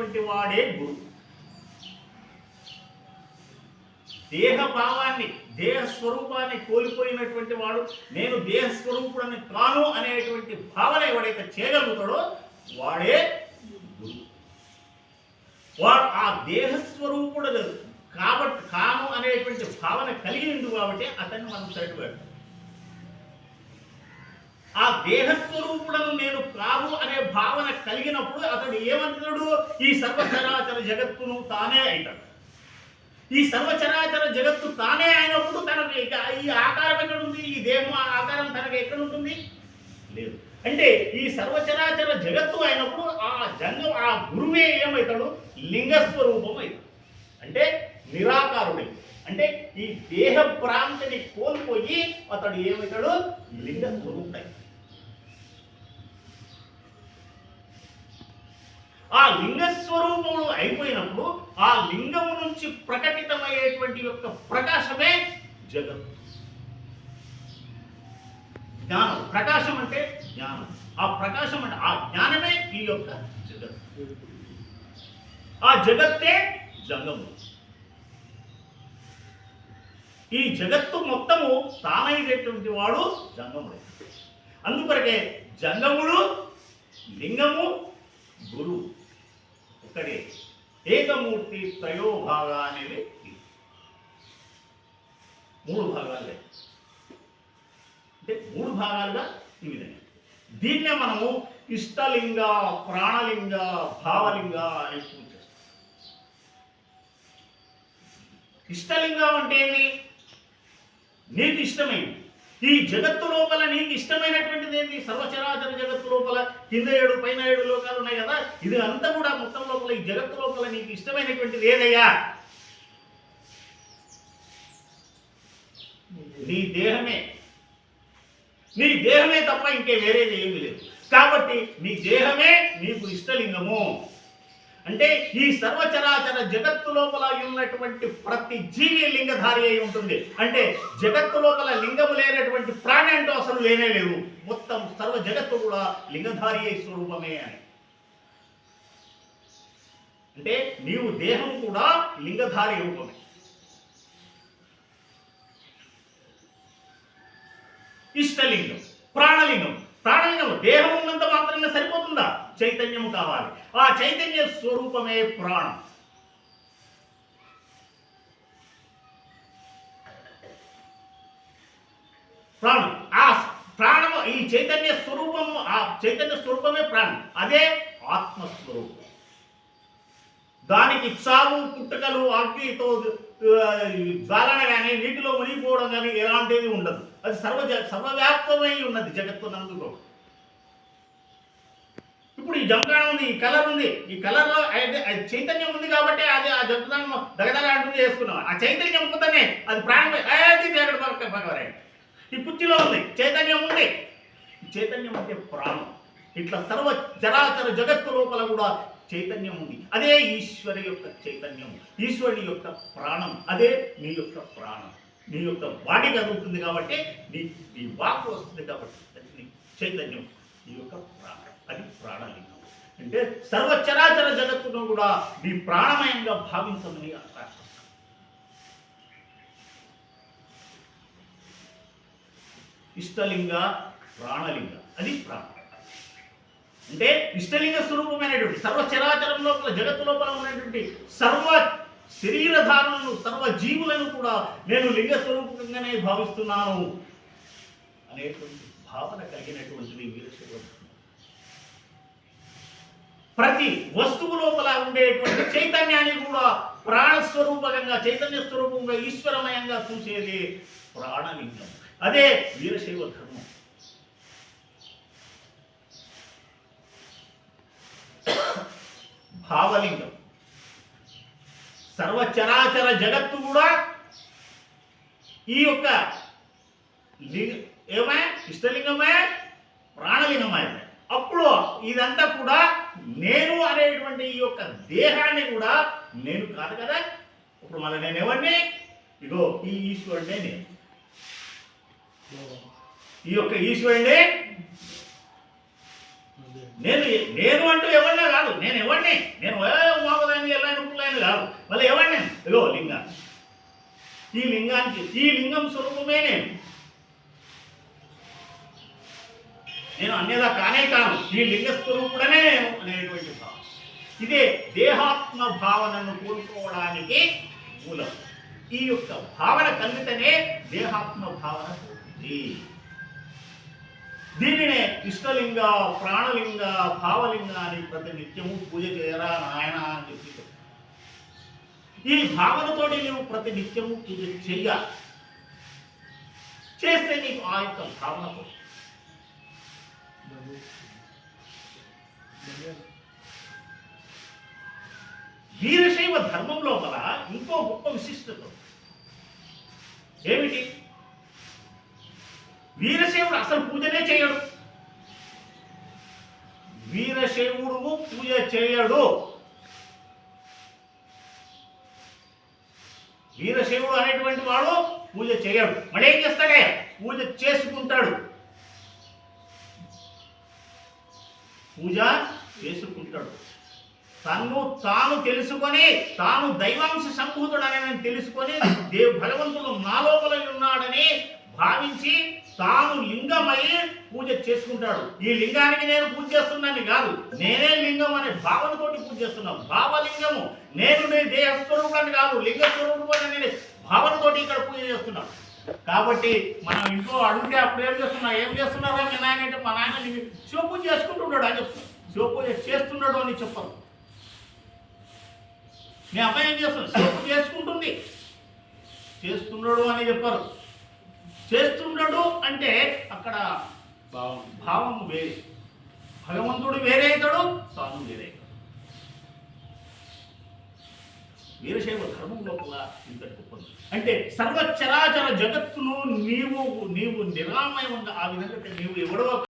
కలిగినటువంటి వాడే గురువు. దేహ భావాన్ని, దేహ స్వరూపాన్ని కోల్పోయినటువంటి వాడు నేను దేహ స్వరూపుడని కాను అనేటువంటి భావన ఎవడైతే చేయగలుగుతాడో వాడే గురువు. వాడు ఆ దేహ స్వరూపుడు కాబట్టి కాను అనేటువంటి భావన కలిగిండు కాబట్టి అతన్ని మనం సరిపెట్టాం. ఆ దేహస్వరూపుడను నేను కాదు అనే భావన కలిగినప్పుడు అతడు ఏమంటున్నాడు? ఈ సర్వచరాచర జగత్తును తానే అవుతాడు. ఈ సర్వచరాచర జగత్తు తానే అయినప్పుడు తనకు ఈ ఆకారం ఎక్కడ ఉంది? ఈ దేహం ఆకారం తనకు ఎక్కడ ఉంటుంది? లేదు. అంటే ఈ సర్వచరాచర జగత్తు అయినప్పుడు ఆ గురువే ఏమవుతాడు? లింగస్వరూపం అవుతాడు. అంటే నిరాకారుడై, అంటే ఈ దేహ భ్రాంతిని కోల్పోయి అతడు ఏమవుతాడు? లింగస్వరూపుడై. ఆ లింగస్వరూపములు అయిపోయినప్పుడు ఆ లింగము నుంచి ప్రకటితమయ్యేటువంటి యొక్క ప్రకాశమే జగత్తు. జ్ఞానం, ప్రకాశం అంటే జ్ఞానం. ఆ ప్రకాశం అంటే ఆ జ్ఞానమే ఈ యొక్క జగత్తు. ఆ జగత్తే జంగము. ఈ జగత్తు మొత్తము తానైనటువంటి వాడు జంగముడే. అందుకొరకే జంగముడు, లింగము, గురువు ఒకడే. ఏకమూర్తి త్రయోభాగా అనేవి మూడు భాగాలుగా, అంటే మూడు భాగాలుగా ఈ విధంగా. దీన్నే మనము ఇష్టలింగ, ప్రాణలింగ, భావలింగ అని పూజిస్తాం. ఇష్టలింగం అంటే ఏంటి? నీకు ఇష్టమైంది. ఈ జగత్తు లోపల నీకు ఇష్టమైనటువంటిది ఏంటి? సర్వచరాచర జగత్తు లోపల కింద 7 పైన 7 లోకాలు ఉన్నాయి కదా, ఇది అంతా కూడా మొత్తం లోపల ఈ జగత్తు లోపల నీకు ఇష్టమైనటువంటిది ఏదయ్యా? నీ దేహమే. నీ దేహమే తప్ప ఇంకే వేరేది ఏమీ లేదు. కాబట్టి నీ దేహమే నీకు ఇష్టలింగము. అంటే ఈ సర్వచరాచర జగత్తు లోపల ఉన్నటువంటి ప్రతి జీవి లింగధారి అయి ఉంటుంది. అంటే జగత్తు లోపల లింగము లేనటువంటి ప్రాణి అంటూ అసలు లేనే లేవు. మొత్తం సర్వ జగత్తు కూడా లింగధారి అయి స్వరూపమే అని. అంటే నీవు దేహం కూడా లింగధారి రూపమే. ఇష్టలింగం, ప్రాణలింగం. ప్రాణలింగం దేహం ఉన్నంత మాత్రమే సరిపోతుందా? చైతన్యము కావాలి. ఆ చైతన్య స్వరూపమే ప్రాణం. ప్రాణం, ఆ ప్రాణము, ఈ చైతన్య స్వరూపము, ఆ చైతన్య స్వరూపమే ప్రాణం. అదే ఆత్మస్వరూపం. దానికి చావు, పుట్టుకలు, అగ్నితో జ్వాలన కానీ, నీటిలో మునిగిపోవడం కానీ ఎలాంటిది ఉండదు. అది సర్వవ్యాప్తమై ఉన్నది జగత్తునందులో. ఇప్పుడు ఈ జంకాణం ఉంది, ఈ కలర్ ఉంది. ఈ కలర్లో చైతన్యం ఉంది కాబట్టి అది ఆ జంతుదానం దగదగ అంటుంది చేసుకున్నాం. ఆ చైతన్యం పోతేనే అది ప్రాణమే. అది జగడ. ఈ కుర్చీలో ఉంది, చైతన్యం ఉంది. చైతన్యం అంటే ప్రాణం. ఇట్లా సర్వ చరాచర జగత్తు లోపల కూడా చైతన్యం ఉంది. అదే ఈశ్వరి యొక్క చైతన్యం, ఈశ్వరుని యొక్క ప్రాణం. అదే నీ యొక్క ప్రాణం. నీ యొక్క బాడీ కదులుతుంది కాబట్టి నీ వాక్ వస్తుంది కాబట్టి అది నీ చైతన్యం, నీ యొక్క ప్రాణం. అది ప్రాణలింగం. అంటే సర్వచరాచర జగత్తును కూడా నీ ప్రాణమయంగా భావించమని ఆకాశం. ఇష్టలింగ, ప్రాణలింగ, అది ప్రాణం. అంటే ఇష్టలింగ స్వరూపమైనటువంటి సర్వచరాచరం లోపల, జగత్తు లోపల ఉన్నటువంటి సర్వ శరీరధారులను, సర్వ జీవులను కూడా నేను లింగ స్వరూపంగానే భావిస్తున్నాను అనేటువంటి భావన కలిగినటువంటిది వీరశైవ. ప్రతి వస్తువు లోపల ఉండేటువంటి చైతన్యాన్ని కూడా ప్రాణస్వరూపకంగా, చైతన్య స్వరూపంగా, ఈశ్వరమయంగా చూసేది ప్రాణలింగం. అదే వీరశైవ ధర్మం. భావలింగం, సర్వచరాచర జగత్తు కూడా ఈ యొక్క ఏమే ఇష్టలింగమే, ప్రాణలింగమే. అప్పుడు ఇదంతా కూడా నేను అనేటువంటి ఈ యొక్క దేహాన్ని కూడా నేను కాదు కదా. ఇప్పుడు మళ్ళీ నేను ఎవరిని? ఇగో ఈ ఈశ్వరుడే నేను. ఈ యొక్క ఈశ్వరుడే నేను. నేను అంటూ ఎవరినా కాదు. నేను ఎవరిని? నేను కాదు. మళ్ళీ ఏమన్నా ఇగో లింగాన్ని, ఈ లింగానికి ఈ లింగం స్వరూపమే నేను అన్యదా కానే కాను, ఈ లింగ స్వరూపుడనే నేను అనేటువంటి భావం. ఇదే దేహాత్మ భావనను కోల్పోవడానికి మూలం. ఈ యొక్క భావన కలిగితేనే దేహాత్మ భావన పోతుంది. దీనినే ఇష్టలింగ, ప్రాణలింగ, భావలింగ అని ప్రతి నిత్యము పూజ చేయరా నాయన అని చెప్పి చెప్తారు. ఈ భావనతోటి నువ్వు ప్రతి నిత్యము పూజ చెయ్యాలి. చేస్తే నీకు ఆ యొక్క భావన పోతుంది. వీరశైవ ధర్మం లోపల ఇంకో గొప్ప విశిష్టత ఏమిటి? వీరశైవుడు అసలు పూజనే చేయడు. వీరశైవుడు పూజ చేయడు. వీరశైవుడు అనేటువంటి వాడు పూజ చేయడు. మరి ఏం చేస్తాడే? పూజ చేసుకుంటాడు. పూజ చేసుకుంటాడు. తను తాను తెలుసుకొని, తాను దైవాంశ సంభూతుడని తెలుసుకొని భగవంతుడు నా లోపల ఉన్నాడని భావించి తాను లింగమై పూజ చేసుకుంటాడు. ఈ లింగానికి నేను పూజ చేస్తున్నాను కాదు, నేనే లింగం అనే భావనతోటి పూజ చేస్తున్నాను. భావలింగము నేను దేహ స్వరూపాన్ని కాదు, లింగ స్వరూపాన్ని నేను భావనతోటి ఇక్కడ పూజ చేస్తున్నాను. కాబట్టి మనం ఇంట్లో అడిగితే అప్పుడు ఏం చేస్తున్నారో మీ నాయన అంటే మా నాయన శివపూజ చేసుకుంటున్నాడు అని చెప్తాను. శివపూజ చేస్తున్నాడు అని చెప్పరు. మీ అమ్మాయి ఏం చేస్తున్నాడు? శివపూజ చేసుకుంటుంది, చేస్తున్నాడు అని చెప్పరు. చేస్తున్నాడు అంటే అక్కడ భావం వేరే. భగవంతుడు వేరే అవుతాడు, తాను వేరే అవుతాడు. వీరశైవ ధర్మం లోపల ఇంత గొప్పది. అంటే సర్వచరాచర జగత్తును నీవు నిరామయంగా ఆ విధంగా నీవు ఎవడో